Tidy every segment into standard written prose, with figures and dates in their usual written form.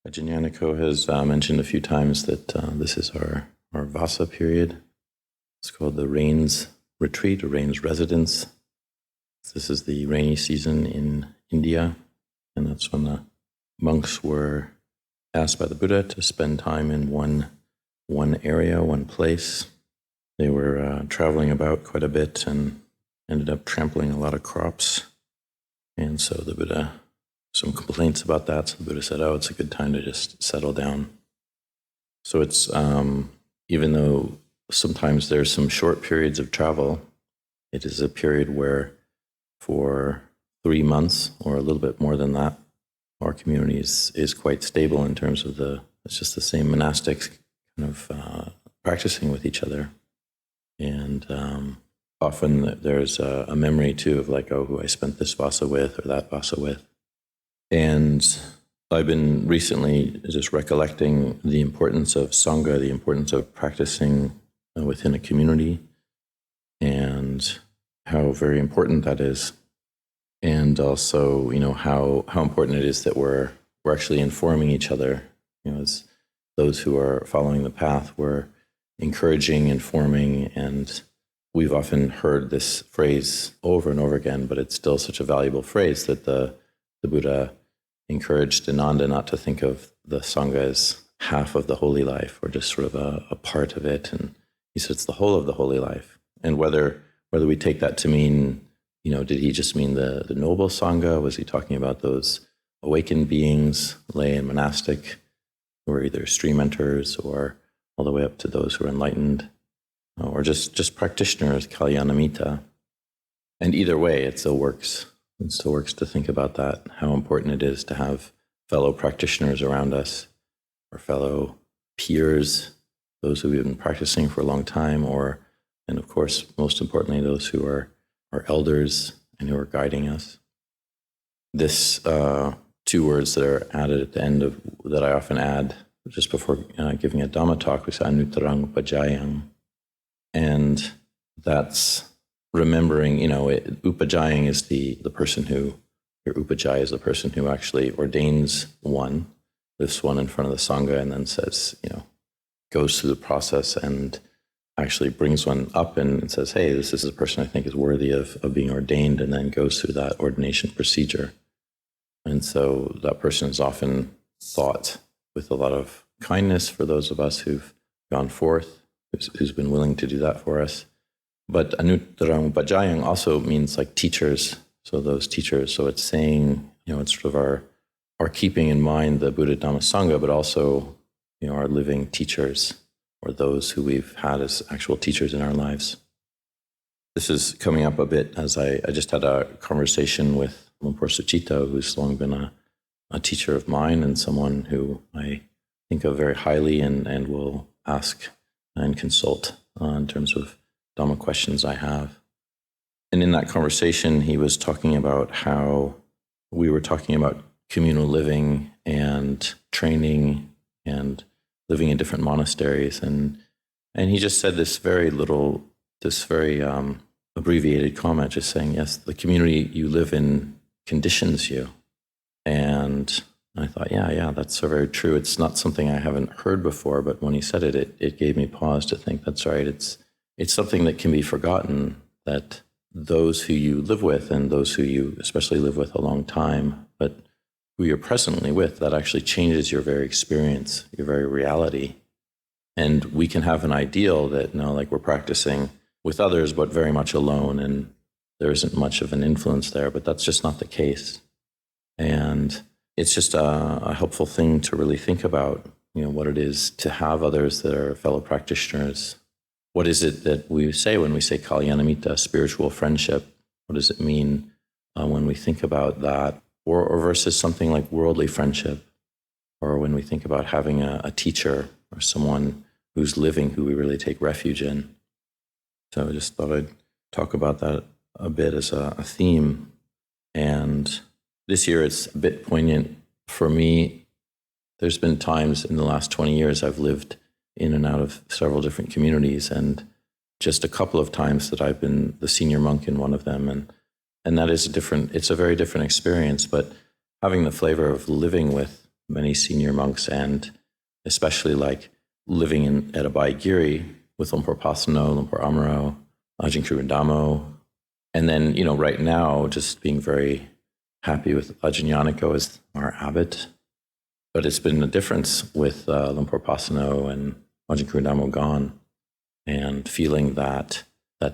Ajahn has mentioned a few times that this is our Vasa period. It's called the Rains Retreat or Rains Residence. This is the rainy season in India, and that's when the monks were asked by the Buddha to spend time in one area, one place. They were traveling about quite a bit and ended up trampling a lot of crops. And so the Buddha, some complaints about that. So the Buddha said, it's a good time to just settle down. So it's, even though sometimes there's some short periods of travel, it is a period where for 3 months or a little bit more than that, our community is quite stable in terms of it's just the same monastics kind of practicing with each other. And often there's a memory too of like, who I spent this Vasa with or that Vasa with. And I've been recently just recollecting the importance of Sangha, the importance of practicing within a community, and how very important that is. And also, how important it is that we're actually informing each other. As those who are following the path, we're encouraging, informing, and we've often heard this phrase over and over again, but it's still such a valuable phrase that the Buddha encouraged Ananda not to think of the Sangha as half of the holy life or just sort of a part of it. And he said it's the whole of the holy life. And whether we take that to mean, did he just mean the noble Sangha? Was he talking about those awakened beings, lay and monastic, who are either stream enters or all the way up to those who are enlightened, or just practitioners, kalyanamitta? And either way, it still works. It still works to think about that, how important it is to have fellow practitioners around us, or fellow peers, those who have been practicing for a long time, and of course, most importantly, those who are elders and who are guiding us. This 2 words that are added at the end of that I often add just before giving a Dhamma talk, we say anuttarang upajayang, and that's remembering, upajayang is the person who, your upajaya is the person who actually ordains one, lifts one in front of the Sangha, and then says, goes through the process and actually brings one up and says, hey, this is a person I think is worthy of being ordained, and then goes through that ordination procedure. And so that person is often thought with a lot of kindness for those of us who've gone forth, who's been willing to do that for us. But anuttarang upajayang also means like teachers. So those teachers, so it's saying, it's sort of our keeping in mind the Buddha Dhamma Sangha, but also, our living teachers, or those who we've had as actual teachers in our lives. This is coming up a bit as I just had a conversation with Lumpur Suchita, who's long been a teacher of mine and someone who I think of very highly and will ask and consult in terms of Dhamma questions I have. And in that conversation, he was talking about how we were talking about communal living and training and living in different monasteries. And he just said this very abbreviated comment, just saying, yes, the community you live in conditions you. And I thought, yeah, that's so very true. It's not something I haven't heard before, but when he said it, it gave me pause to think, that's right. It's something that can be forgotten, that those who you live with and those who you especially live with a long time, but who you're presently with, that actually changes your very experience, your very reality. And we can have an ideal that, like we're practicing with others, but very much alone, and there isn't much of an influence there, but that's just not the case. And it's just a helpful thing to really think about, what it is to have others that are fellow practitioners. What is it that we say when we say kalyanamitta, spiritual friendship? What does it mean when we think about that? Or versus something like worldly friendship, or when we think about having a teacher or someone who's living, who we really take refuge in. So I just thought I'd talk about that a bit as a theme. And this year it's a bit poignant for me. There's been times in the last 20 years I've lived in and out of several different communities, and just a couple of times that I've been the senior monk in one of them. And that is it's a very different experience, but having the flavor of living with many senior monks, and especially like living at Abhayagiri with Lumpur Pasano, Lumpur Amaro, Ajahn Dhamma. And then, right now, just being very happy with Ajahn Yaniko as our abbot. But it's been a difference with Lumpur Pasano and Ajahn Dhamma gone, and feeling that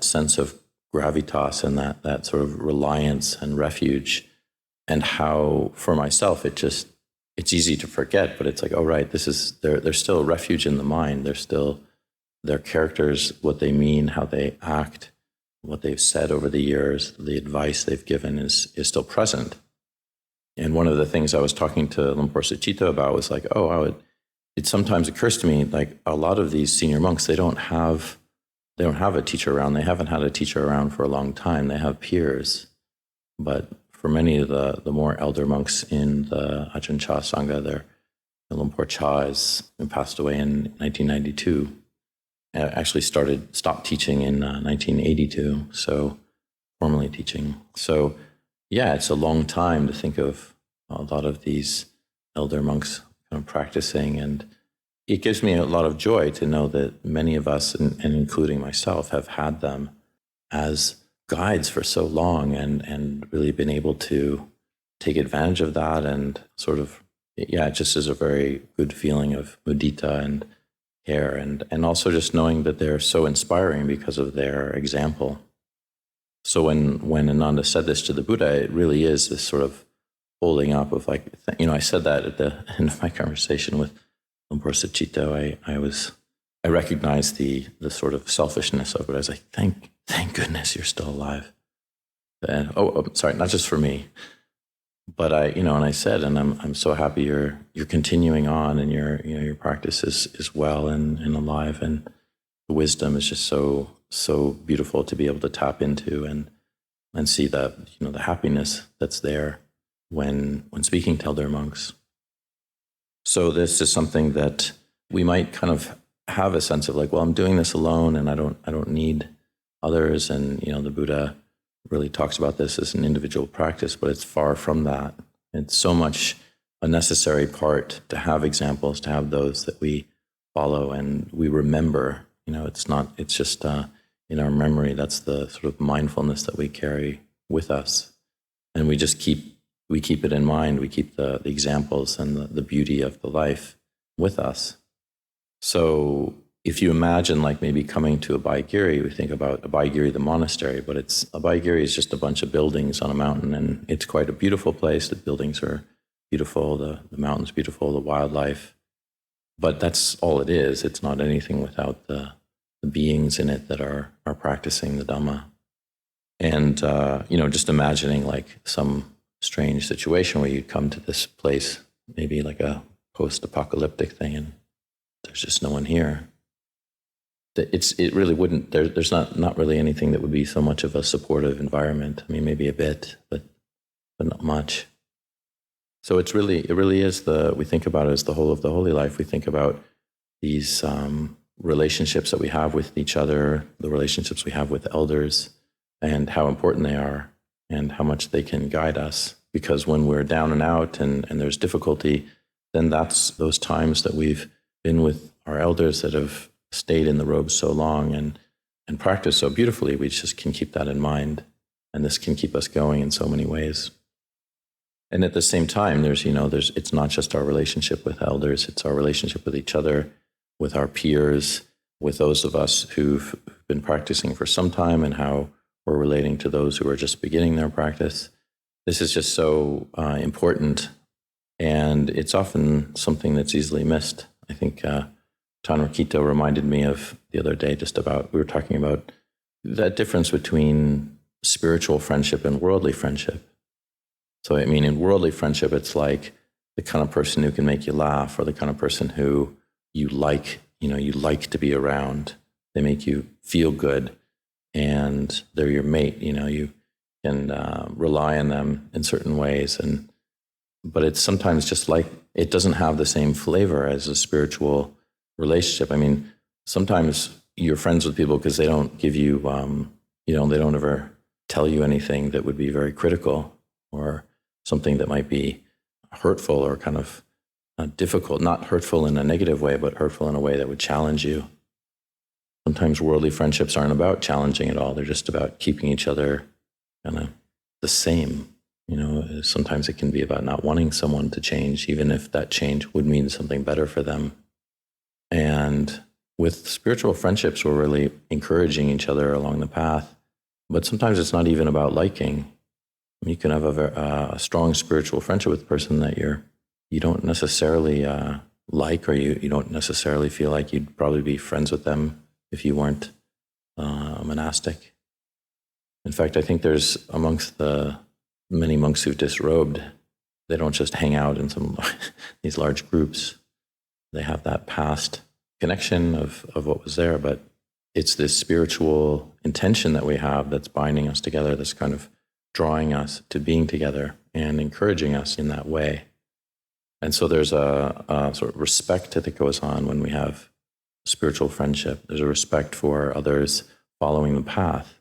sense of gravitas and that sort of reliance and refuge, and how for myself it's easy to forget, but it's like, oh right, there's still a refuge in the mind. There's still their characters, what they mean, how they act, what they've said over the years, the advice they've given is still present. And one of the things I was talking to Lumpur Sucitto about was like, it sometimes occurs to me, like a lot of these senior monks, they don't have a teacher around. They haven't had a teacher around for a long time. They have peers. But for many of the more elder monks in the Ajahn Chah Sangha, Lumpur Cha passed away in 1992. Actually stopped teaching in 1982, so formally teaching. So yeah, it's a long time to think of a lot of these elder monks kind of practicing, and it gives me a lot of joy to know that many of us, and including myself, have had them as guides for so long, and really been able to take advantage of that, and sort of, yeah, it just is a very good feeling of mudita and care, and also just knowing that they're so inspiring because of their example. So when Ananda said this to the Buddha, it really is this sort of holding up of like, I said that at the end of my conversation with Lumpur Sucitto. I recognized the sort of selfishness of it. I was like, thank goodness you're still alive. And sorry, not just for me, but and I said, and I'm so happy you're continuing on, and your practice is well and alive, and the wisdom is just so beautiful to be able to tap into and see that the happiness that's there when speaking to elder monks. So this is something that we might kind of have a sense of like, well, I'm doing this alone, and I don't need others, and the Buddha really talks about this as an individual practice, but it's far from that. It's so much a necessary part to have examples, to have those that we follow and we remember. It's just in our memory. That's the sort of mindfulness that we carry with us, and we keep it in mind. We keep the examples and the beauty of the life with us. So if you imagine like maybe coming to Abhayagiri, we think about Abhayagiri, the monastery, but Abhayagiri is just a bunch of buildings on a mountain, and it's quite a beautiful place. The buildings are beautiful, the mountain's beautiful, the wildlife, but that's all it is. It's not anything without the beings in it that are practicing the Dhamma. And, just imagining like some strange situation where you'd come to this place, maybe like a post-apocalyptic thing, and there's just no one here. It really wouldn't. There's not really anything that would be so much of a supportive environment. I mean, maybe a bit, but not much. So it really is we think about it as the whole of the holy life. We think about these relationships that we have with each other, the relationships we have with elders, and how important they are, and how much they can guide us. Because when we're down and out and there's difficulty, then that's those times that we've been with our elders that have stayed in the robes so long and practiced so beautifully. We just can keep that in mind, and this can keep us going in so many ways. And at the same time, it's not just our relationship with elders, it's our relationship with each other, with our peers, with those of us who've been practicing for some time, and how we're relating to those who are just beginning their practice. This is just so important, and it's often something that's easily missed. I think Tanrakito reminded me of the other day, we were talking about that difference between spiritual friendship and worldly friendship. So, I mean, in worldly friendship, it's like the kind of person who can make you laugh, or the kind of person who you like to be around. They make you feel good, and they're your mate. You can rely on them in certain ways, but it's sometimes just like it doesn't have the same flavor as a spiritual relationship. I mean, sometimes you're friends with people because they don't give you, they don't ever tell you anything that would be very critical, or something that might be hurtful or kind of difficult, not hurtful in a negative way, but hurtful in a way that would challenge you. Sometimes worldly friendships aren't about challenging at all. They're just about keeping each other kind of the same. Sometimes it can be about not wanting someone to change, even if that change would mean something better for them. And with spiritual friendships, we're really encouraging each other along the path. But sometimes it's not even about liking. You can have a strong spiritual friendship with a person that you don't necessarily like, or you don't necessarily feel like you'd probably be friends with them if you weren't a monastic. In fact, I think there's, amongst the many monks who've disrobed, they don't just hang out in these large groups. They have that past connection of what was there, but it's this spiritual intention that we have that's binding us together, that's kind of drawing us to being together and encouraging us in that way. And so there's a sort of respect that goes on when we have spiritual friendship. There's a respect for others following the path.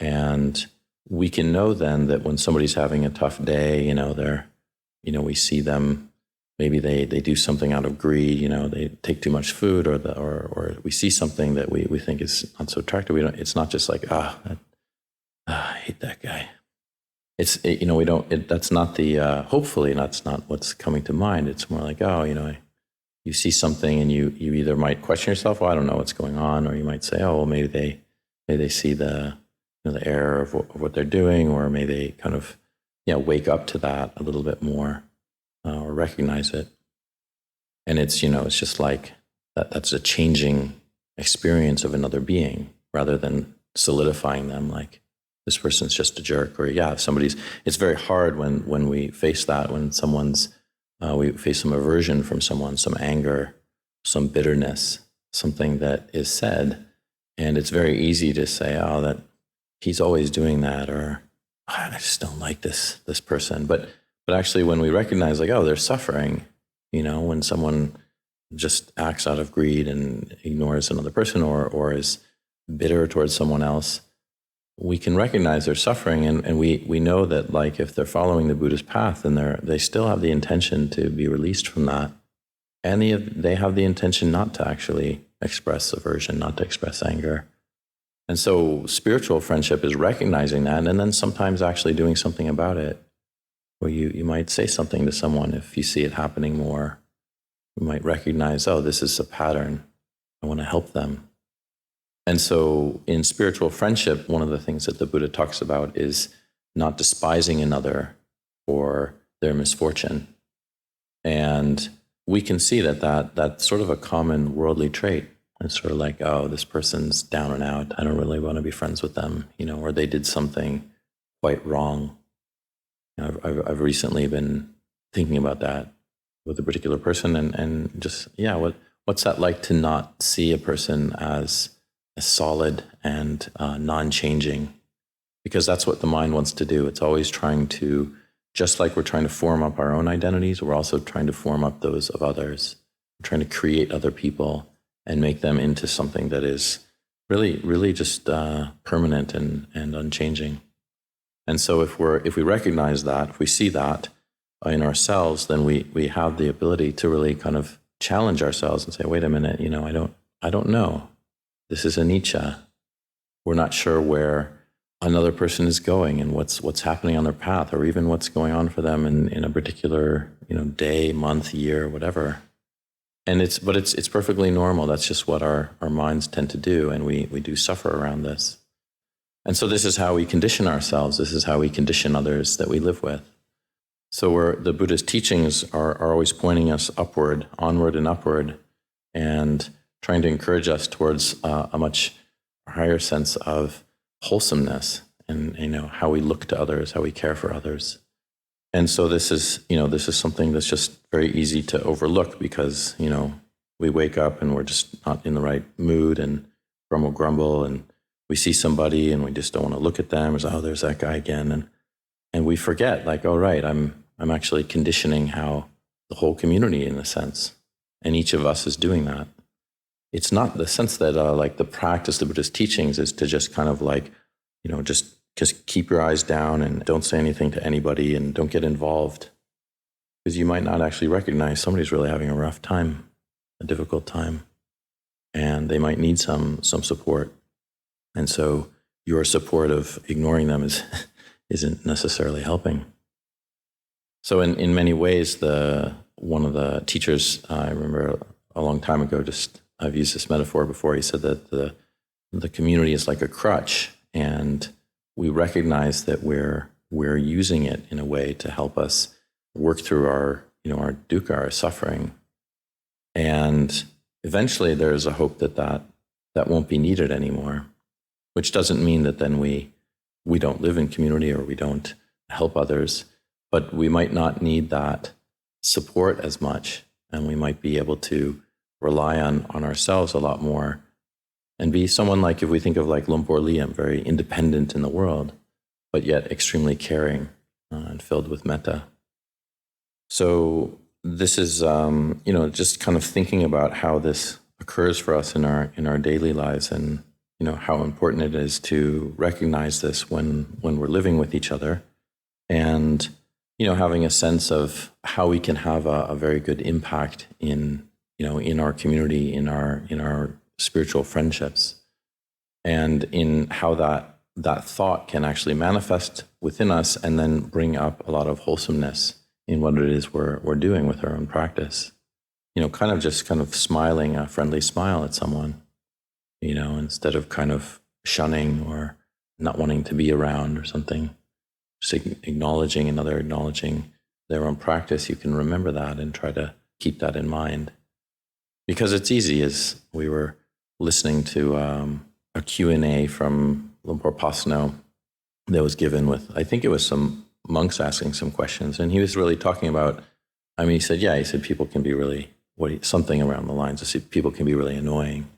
And we can know then that when somebody's having a tough day, we see them, maybe they do something out of greed, they take too much food, or we see something that we think is not so attractive. It's not just like, I hate that guy. That's not hopefully that's not what's coming to mind. It's more like, you see something and you either might question yourself, I don't know what's going on, or you might say, maybe they see the error of what they're doing, or may they kind of wake up to that a little bit more, or recognize it. And it's just like that's a changing experience of another being, rather than solidifying them like this person's just a jerk, or it's very hard when we face that, when we face some aversion from someone, some anger, some bitterness, something that is said, and it's very easy to say, that he's always doing that, or I just don't like this person. But actually, when we recognize, they're suffering, when someone just acts out of greed and ignores another person, or is bitter towards someone else, we can recognize their suffering, and we know that, if they're following the Buddhist path, then they still have the intention to be released from that, and they have the intention not to actually express aversion, not to express anger. And so spiritual friendship is recognizing that, and then sometimes actually doing something about it, where you might say something to someone if you see it happening more. You might recognize, this is a pattern. I want to help them. And so in spiritual friendship, one of the things that the Buddha talks about is not despising another for their misfortune. And we can see that's sort of a common worldly trait. It's sort of like, this person's down and out. I don't really want to be friends with them, or they did something quite wrong. I've recently been thinking about that with a particular person, and just, what's that like to not see a person as solid and non-changing? Because that's what the mind wants to do. It's always trying to, just like we're trying to form up our own identities, we're also trying to form up those of others. We're trying to create other people and make them into something that is really, really just permanent and unchanging. And so if we recognize that, if we see that in ourselves, then we have the ability to really kind of challenge ourselves and say, wait a minute, I don't know. This is anicca. We're not sure where another person is going and what's happening on their path, or even what's going on for them in a particular day, month, year, whatever. And it's perfectly normal. That's just what our minds tend to do, and we do suffer around this. And so this is how we condition ourselves. This is how we condition others that we live with. So the Buddha's teachings are always pointing us upward, onward and upward, and trying to encourage us towards a much higher sense of wholesomeness, and how we look to others, how we care for others. And so this is something that's just very easy to overlook, because we wake up and we're just not in the right mood, and grumble, and we see somebody and we just don't want to look at them. It's, there's that guy again, and we forget, right, I'm actually conditioning how the whole community, in a sense, and each of us is doing that. It's not the sense that the practice of Buddhist teachings is to just kind of just keep your eyes down and don't say anything to anybody and don't get involved. because you might not actually recognize somebody's really having a rough time, a difficult time, and they might need some support. And so your support of ignoring them isn't necessarily helping. So in many ways, one of the teachers, I remember a long time ago, I've used this metaphor before. He said that the community is like a crutch, and we recognize that we're using it in a way to help us work through our dukkha, our suffering. And eventually there's a hope that won't be needed anymore, which doesn't mean that then we don't live in community or we don't help others, but we might not need that support as much, and we might be able to rely on ourselves a lot more and be someone, like, if we think of like Lumpur Liam, very independent in the world, but yet extremely caring and filled with metta. So this is, just kind of thinking about how this occurs for us in our daily lives, and how important it is to recognize this when we're living with each other, and having a sense of how we can have a very good impact in our community, in our spiritual friendships, and in how that thought can actually manifest within us and then bring up a lot of wholesomeness in what it is we're doing with our own practice. Kind of smiling a friendly smile at someone, instead of kind of shunning or not wanting to be around or something. Just acknowledging their own practice. You can remember that and try to keep that in mind. Because it's easy, as we were listening to a Q&A from Lumpur Pasno that was given with, I think it was some monks asking some questions, and he was really talking about, he said people can be really, something around the lines of, people can be really annoying,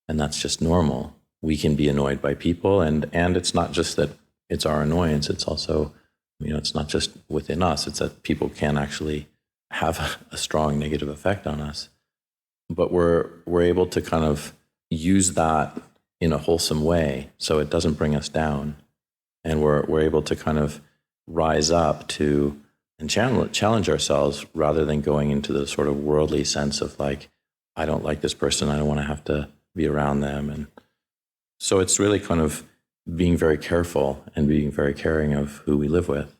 and that's just normal. We can be annoyed by people, and it's not just that it's our annoyance, it's also, it's not just within us, it's that people can actually have a strong negative effect on us. But we're able to kind of use that in a wholesome way, so it doesn't bring us down, and we're able to kind of rise up to and challenge ourselves, rather than going into the sort of worldly sense of like, I don't like this person, I don't want to have to be around them. And so it's really kind of being very careful and being very caring of who we live with.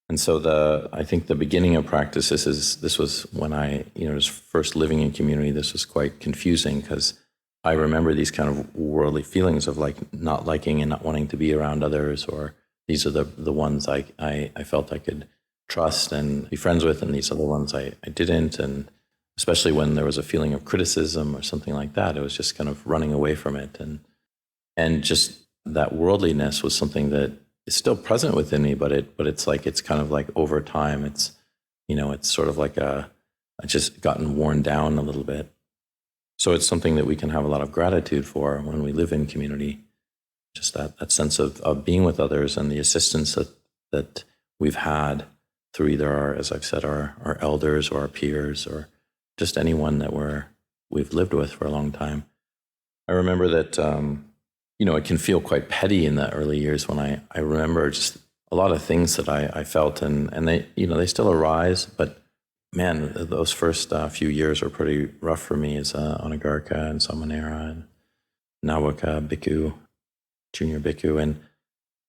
And so I think the beginning of practice, this was when I, was first living in community. This was quite confusing, because I remember these kind of worldly feelings of like not liking and not wanting to be around others, or these are the ones I felt I could trust and be friends with, and these are the ones I didn't. And especially when there was a feeling of criticism or something like that, it was just kind of running away from it. And just that worldliness was something that is still present within me, but it's kind of like over time, it's sort of like I just gotten worn down a little bit. So it's something that we can have a lot of gratitude for when we live in community, just that sense of being with others, and the assistance that we've had through either as I've said, our elders or our peers, or just anyone that we've lived with for a long time. I remember that, it can feel quite petty in the early years when I remember just a lot of things that I felt, and they, they still arise, but man, those first few years were pretty rough for me as Anagarika and Samanera and Nawaka Bhikkhu, junior Bhikkhu.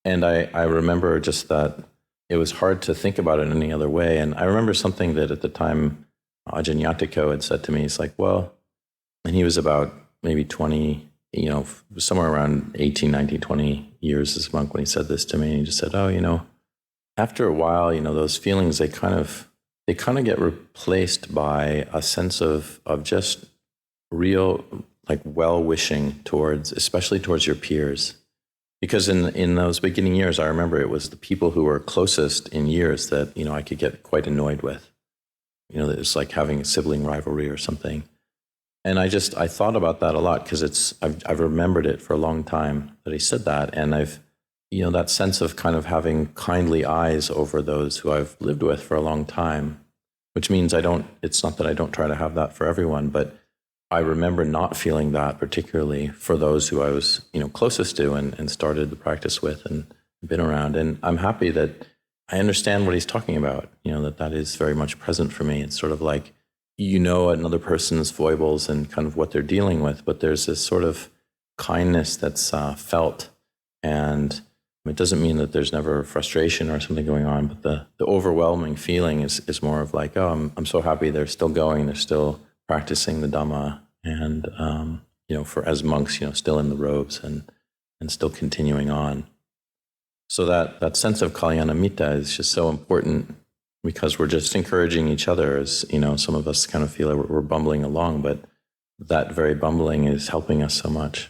And I remember just that it was hard to think about it any other way. And I remember something that at the time Ajahn Yatiko had said to me. He's like, well, and he was about maybe 20, somewhere around 18, 19, 20 years as a monk when he said this to me. And he just said, after a while, those feelings, they kind of get replaced by a sense of just real, like, well-wishing especially towards your peers. Because in those beginning years, I remember it was the people who were closest in years that, I could get quite annoyed with. It's like having a sibling rivalry or something. And I thought about that a lot, because I've remembered it for a long time that he said that. And that sense of kind of having kindly eyes over those who I've lived with for a long time, which means it's not that I don't try to have that for everyone, but I remember not feeling that particularly for those who I was, closest to and started the practice with and been around. And I'm happy that, I understand what he's talking about, that is very much present for me. It's sort of like, another person's foibles and kind of what they're dealing with, but there's this sort of kindness that's felt. And it doesn't mean that there's never frustration or something going on, but the overwhelming feeling is more of like, oh, I'm so happy they're still going, they're still practicing the Dhamma, and for as monks, still in the robes and still continuing on. So that sense of Kalyanamitta is just so important, because we're just encouraging each other. As some of us kind of feel like we're bumbling along, but that very bumbling is helping us so much.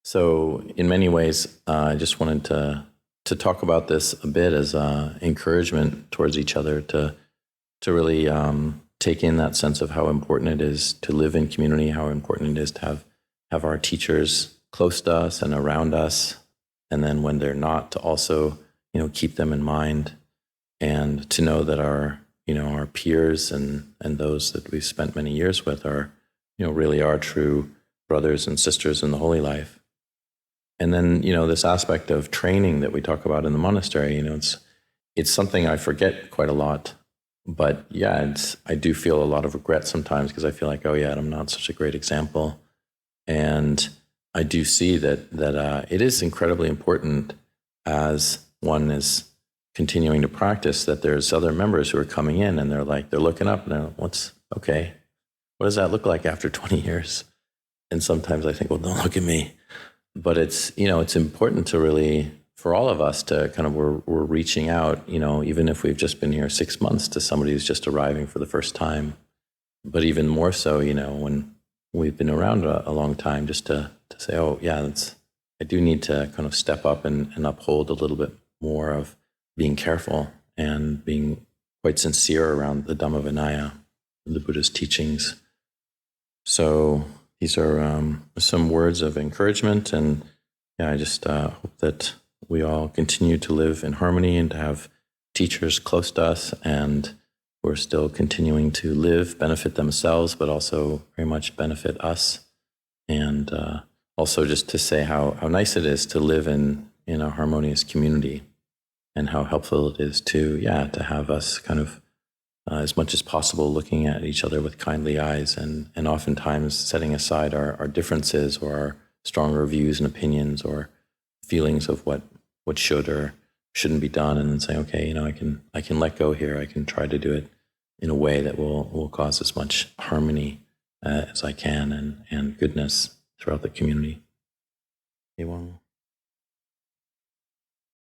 So in many ways, I just wanted to talk about this a bit as encouragement towards each other to really take in that sense of how important it is to live in community, how important it is to have our teachers close to us and around us, and then when they're not, to also keep them in mind, and to know that our peers and those that we've spent many years with are really are true brothers and sisters in the holy life. And then, this aspect of training that we talk about in the monastery, it's something I forget quite a lot. But yeah, I do feel a lot of regret sometimes, because I feel like, oh yeah, I'm not such a great example. And I do see that it is incredibly important, as one is continuing to practice, that there's other members who are coming in and they're looking up and they're like, what does that look like after 20 years? And sometimes I think, well, don't look at me. But it's important to really, for all of us, to kind of, we're reaching out, even if we've just been here 6 months, to somebody who's just arriving for the first time. But even more so, when we've been around a long time, just to say, oh yeah, I do need to kind of step up and uphold a little bit more of being careful and being quite sincere around the Dhamma Vinaya, the Buddha's teachings. So these are some words of encouragement, and I just hope that we all continue to live in harmony and to have teachers close to us, and we're still continuing to live, benefit themselves, but also very much benefit us. And also just to say how nice it is to live in a harmonious community, and how helpful it is to have us kind of as much as possible looking at each other with kindly eyes, and oftentimes setting aside our differences or our stronger views and opinions or feelings of what should or shouldn't be done, and then saying, okay, I can let go here. I can try to do it in a way that will cause as much harmony as I can, and goodness throughout the community. Anyone?